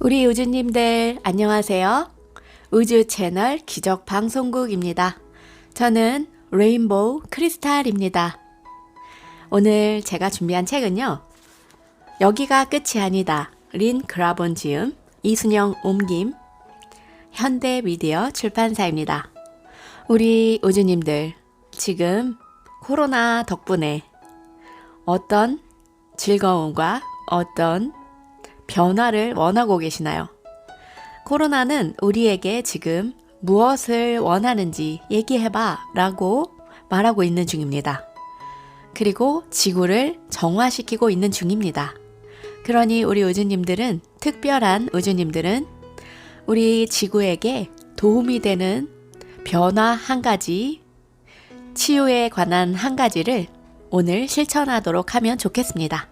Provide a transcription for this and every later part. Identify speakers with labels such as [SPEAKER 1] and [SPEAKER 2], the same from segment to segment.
[SPEAKER 1] 우리 우주님들 안녕하세요. 우주 채널 기적 방송국입니다. 저는 레인보우 크리스탈입니다. 오늘 제가 준비한 책은요. 여기가 끝이 아니다. 린 그라본 지음, 이순영 옮김, 현대미디어 출판사입니다. 우리 우주님들 지금 코로나 덕분에 어떤 즐거움과 어떤 변화를 원하고 계시나요? 코로나는 우리에게 지금 무엇을 원하는지 얘기해봐 라고 말하고 있는 중입니다. 그리고 지구를 정화시키고 있는 중입니다. 그러니 우리 우주님들은, 특별한 우주님들은 우리 지구에게 도움이 되는 변화 한 가지, 치유에 관한 한 가지를 오늘 실천하도록 하면 좋겠습니다.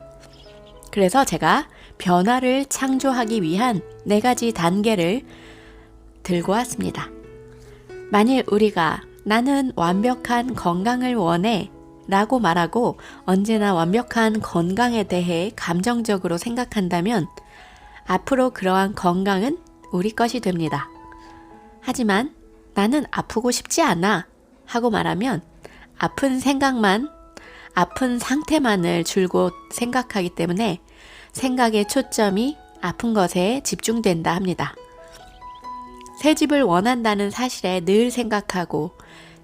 [SPEAKER 1] 그래서 제가 변화를 창조하기 위한 4가지 단계를 들고 왔습니다. 만일 우리가 나는 완벽한 건강을 원해 라고 말하고 언제나 완벽한 건강에 대해 감정적으로 생각한다면 앞으로 그러한 건강은 우리 것이 됩니다. 하지만 나는 아프고 싶지 않아 하고 말하면 아픈 생각만, 아픈 상태만을 줄곧 생각하기 때문에 생각의 초점이 아픈 것에 집중된다 합니다. 새 집을 원한다는 사실에 늘 생각하고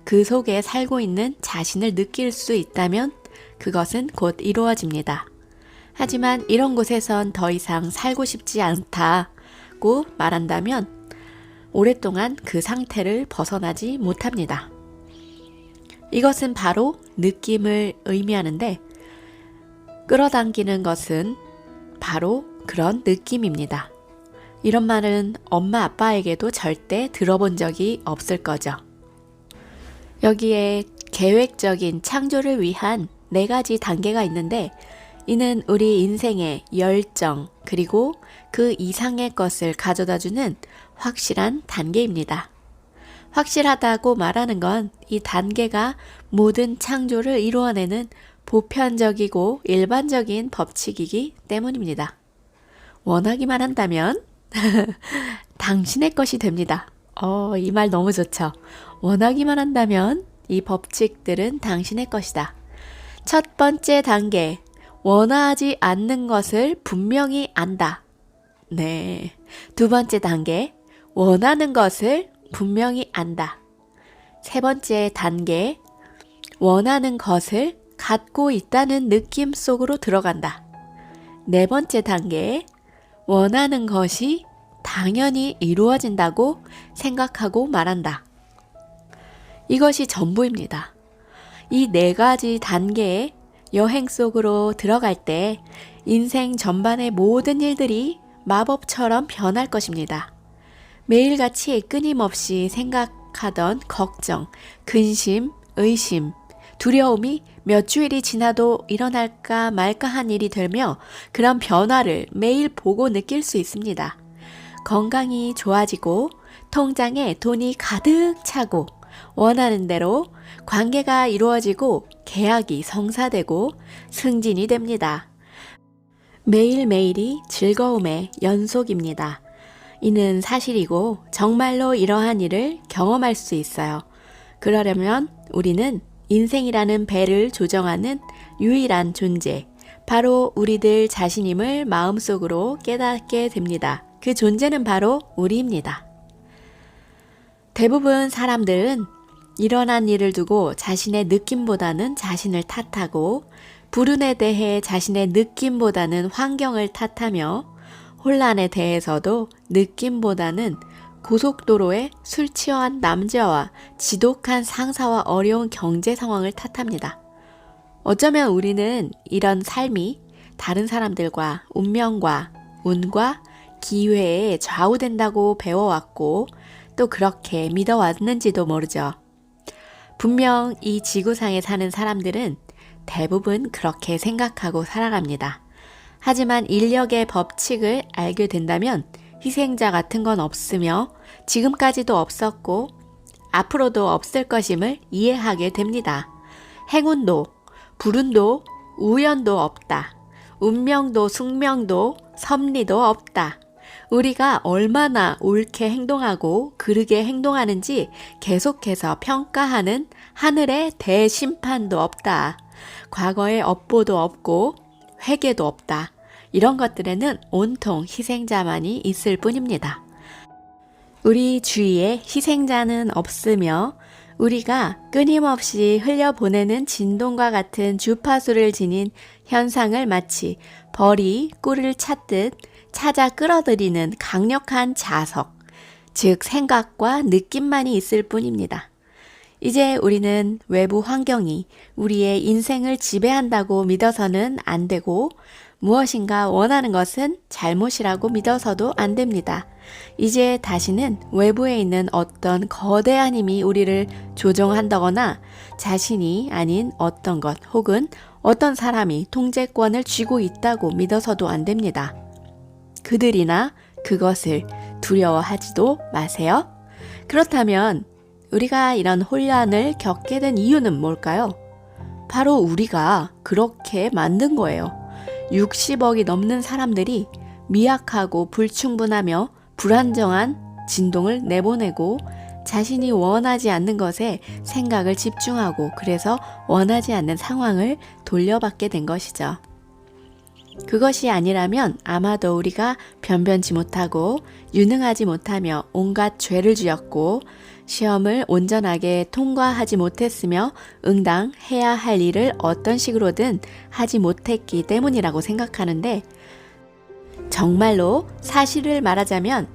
[SPEAKER 1] 그 속에 살고 있는 자신을 느낄 수 있다면 그것은 곧 이루어집니다. 하지만 이런 곳에선 더 이상 살고 싶지 않다고 말한다면 오랫동안 그 상태를 벗어나지 못합니다. 이것은 바로 느낌을 의미하는데 끌어당기는 것은 바로 그런 느낌입니다. 이런 말은 엄마 아빠에게도 절대 들어본 적이 없을 거죠. 여기에 계획적인 창조를 위한 4가지 단계가 있는데 이는 우리 인생의 열정 그리고 그 이상의 것을 가져다주는 확실한 단계입니다. 확실하다고 말하는 건 이 단계가 모든 창조를 이루어내는 보편적이고 일반적인 법칙이기 때문입니다. 원하기만 한다면 당신의 것이 됩니다. 이 말 너무 좋죠. 원하기만 한다면 이 법칙들은 당신의 것이다. 첫 번째 단계, 원하지 않는 것을 분명히 안다. 네. 두 번째 단계, 원하는 것을 분명히 안다. 세 번째 단계, 원하는 것을 갖고 있다는 느낌 속으로 들어간다. 네 번째 단계, 원하는 것이 당연히 이루어진다고 생각하고 말한다. 이것이 전부입니다. 이 4가지 단계의 여행 속으로 들어갈 때 인생 전반의 모든 일들이 마법처럼 변할 것입니다. 매일같이 끊임없이 생각하던 걱정, 근심, 의심, 두려움이 몇 주일이 지나도 일어날까 말까 한 일이 되며 그런 변화를 매일 보고 느낄 수 있습니다. 건강이 좋아지고 통장에 돈이 가득 차고 원하는 대로 관계가 이루어지고 계약이 성사되고 승진이 됩니다. 매일매일이 즐거움의 연속입니다. 이는 사실이고 정말로 이러한 일을 경험할 수 있어요. 그러려면 우리는 인생이라는 배를 조정하는 유일한 존재, 바로 우리들 자신임을 마음속으로 깨닫게 됩니다. 그 존재는 바로 우리입니다. 대부분 사람들은 일어난 일을 두고 자신의 느낌보다는 자신을 탓하고 불운에 대해 자신의 느낌보다는 환경을 탓하며 혼란에 대해서도 느낌보다는 고속도로에 술 취한 남자와 지독한 상사와 어려운 경제 상황을 탓합니다. 어쩌면 우리는 이런 삶이 다른 사람들과 운명과 운과 기회에 좌우된다고 배워왔고 또 그렇게 믿어왔는지도 모르죠. 분명 이 지구상에 사는 사람들은 대부분 그렇게 생각하고 살아갑니다. 하지만 인력의 법칙을 알게 된다면 희생자 같은 건 없으며 지금까지도 없었고 앞으로도 없을 것임을 이해하게 됩니다. 행운도, 불운도, 우연도 없다. 운명도, 숙명도, 섭리도 없다. 우리가 얼마나 옳게 행동하고 그르게 행동하는지 계속해서 평가하는 하늘의 대심판도 없다. 과거의 업보도 없고 회개도 없다. 이런 것들에는 온통 희생자만이 있을 뿐입니다. 우리 주위에 희생자는 없으며 우리가 끊임없이 흘려보내는 진동과 같은 주파수를 지닌 현상을 마치 벌이 꿀을 찾듯 찾아 끌어들이는 강력한 자석, 즉 생각과 느낌만이 있을 뿐입니다. 이제 우리는 외부 환경이 우리의 인생을 지배한다고 믿어서는 안 되고 무엇인가 원하는 것은 잘못이라고 믿어서도 안 됩니다. 이제 다시는 외부에 있는 어떤 거대한 힘이 우리를 조종한다거나 자신이 아닌 어떤 것 혹은 어떤 사람이 통제권을 쥐고 있다고 믿어서도 안 됩니다. 그들이나 그것을 두려워하지도 마세요. 그렇다면 우리가 이런 혼란을 겪게 된 이유는 뭘까요? 바로 우리가 그렇게 만든 거예요. 60억이 넘는 사람들이 미약하고 불충분하며 불안정한 진동을 내보내고 자신이 원하지 않는 것에 생각을 집중하고 그래서 원하지 않는 상황을 돌려받게 된 것이죠. 그것이 아니라면 아마도 우리가 변변치 못하고 유능하지 못하며 온갖 죄를 지었고 시험을 온전하게 통과하지 못했으며 응당 해야 할 일을 어떤 식으로든 하지 못했기 때문이라고 생각하는데 정말로 사실을 말하자면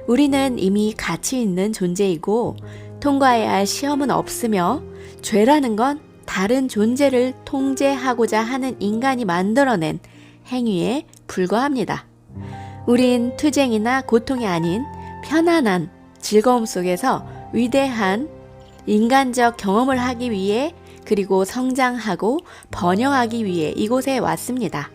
[SPEAKER 1] 우리는 이미 가치 있는 존재이고 통과해야 할 시험은 없으며 죄라는 건 다른 존재를 통제하고자 하는 인간이 만들어낸 행위에 불과합니다. 우린 투쟁이나 고통이 아닌 편안한 즐거움 속에서 위대한 인간적 경험을 하기 위해 그리고 성장하고 번영하기 위해 이곳에 왔습니다.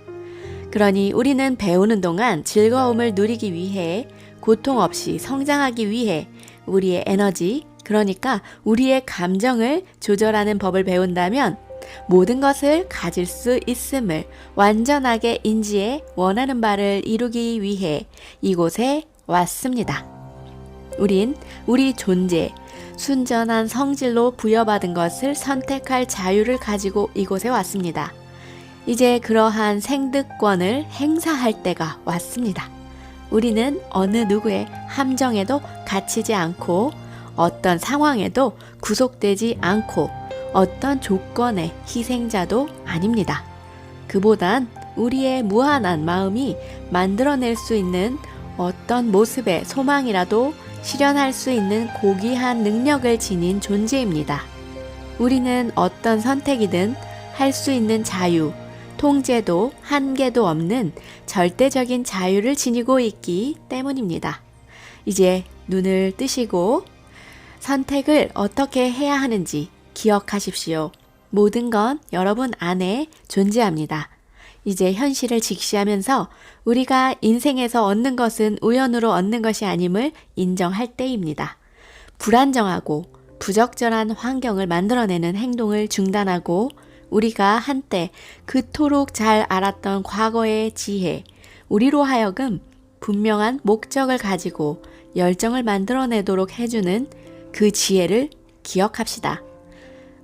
[SPEAKER 1] 그러니 우리는 배우는 동안 즐거움을 누리기 위해 고통 없이 성장하기 위해 우리의 에너지, 그러니까 우리의 감정을 조절하는 법을 배운다면 모든 것을 가질 수 있음을 완전하게 인지해 원하는 바를 이루기 위해 이곳에 왔습니다. 우린 우리 존재, 순전한 성질로 부여받은 것을 선택할 자유를 가지고 이곳에 왔습니다. 이제 그러한 생득권을 행사할 때가 왔습니다. 우리는 어느 누구의 함정에도 갇히지 않고 어떤 상황에도 구속되지 않고 어떤 조건의 희생자도 아닙니다. 그보단 우리의 무한한 마음이 만들어낼 수 있는 어떤 모습의 소망이라도 실현할 수 있는 고귀한 능력을 지닌 존재입니다. 우리는 어떤 선택이든 할 수 있는 자유, 통제도 한계도 없는 절대적인 자유를 지니고 있기 때문입니다. 이제 눈을 뜨시고 선택을 어떻게 해야 하는지 기억하십시오. 모든 건 여러분 안에 존재합니다. 이제 현실을 직시하면서 우리가 인생에서 얻는 것은 우연으로 얻는 것이 아님을 인정할 때입니다. 불안정하고 부적절한 환경을 만들어내는 행동을 중단하고 우리가 한때 그토록 잘 알았던 과거의 지혜, 우리로 하여금 분명한 목적을 가지고 열정을 만들어내도록 해주는 그 지혜를 기억합시다.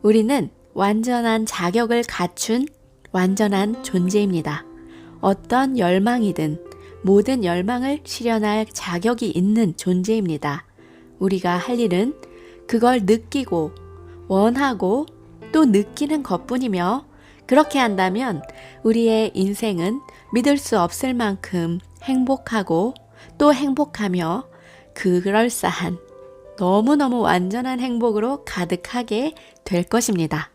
[SPEAKER 1] 우리는 완전한 자격을 갖춘 완전한 존재입니다. 어떤 열망이든 모든 열망을 실현할 자격이 있는 존재입니다. 우리가 할 일은 그걸 느끼고 원하고 또 느끼는 것뿐이며 그렇게 한다면 우리의 인생은 믿을 수 없을 만큼 행복하고 또 행복하며 그럴싸한 너무너무 완전한 행복으로 가득하게 될 것입니다.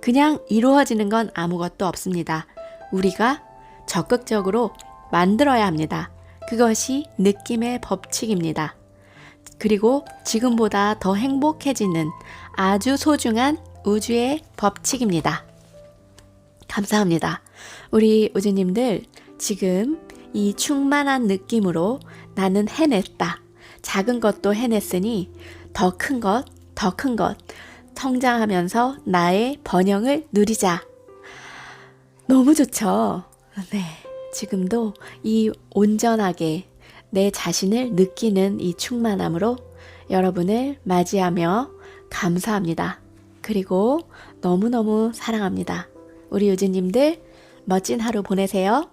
[SPEAKER 1] 그냥 이루어지는 건 아무것도 없습니다. 우리가 적극적으로 만들어야 합니다. 그것이 느낌의 법칙입니다. 그리고 지금보다 더 행복해지는 아주 소중한 우주의 법칙입니다. 감사합니다. 우리 우주님들 지금 이 충만한 느낌으로 나는 해냈다. 작은 것도 해냈으니 더 큰 것, 더 큰 것 성장하면서 나의 번영을 누리자. 너무 좋죠? 네. 지금도 이 온전하게 내 자신을 느끼는 이 충만함으로 여러분을 맞이하며 감사합니다. 그리고 너무너무 사랑합니다. 우리 유진님들 멋진 하루 보내세요.